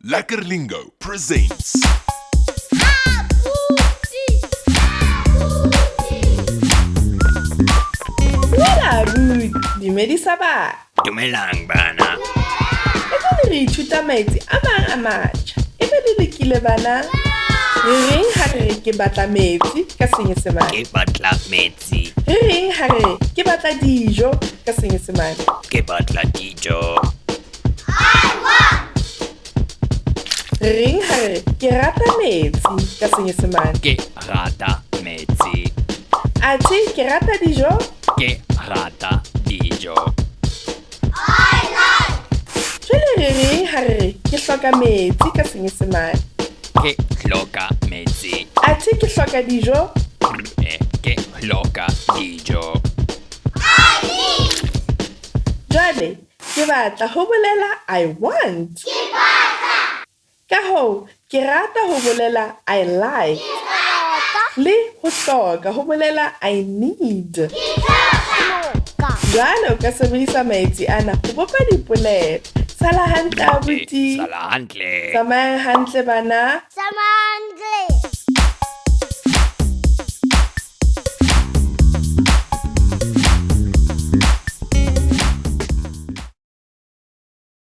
Lekker presents. Dumelang, dumedisa ba. Dumelang bana. Eka re ithuta metsi a mang a matjha. Ebe le lekile bana. Re reng ha re ke batla metsi ka Senyesemane? Ke batla metsi. Re reng ha re ke batla dijo ka Senyesemane? Ke batla dijo. Re reng ha re ke rata metsi ka Senyesemane? Ke rata metsi. Athe ke rata dijo? Ke rata dijo. Jwale re reng ha re ke hloka metsi ka Senyesemane? Ke hloka metsi. Athe ke hloka dijo? Ke hloka dijo. Jwale ke batla ho bolela I want. Ka hoo ke rata ho bolela I like. Le ho hloka ho bolela I need. Jwale o ka sebedisa metsi ana ho bopa dipolelo. Sala hantle abuti. Sala hantle. Tsamayang hantle bana. Samandle.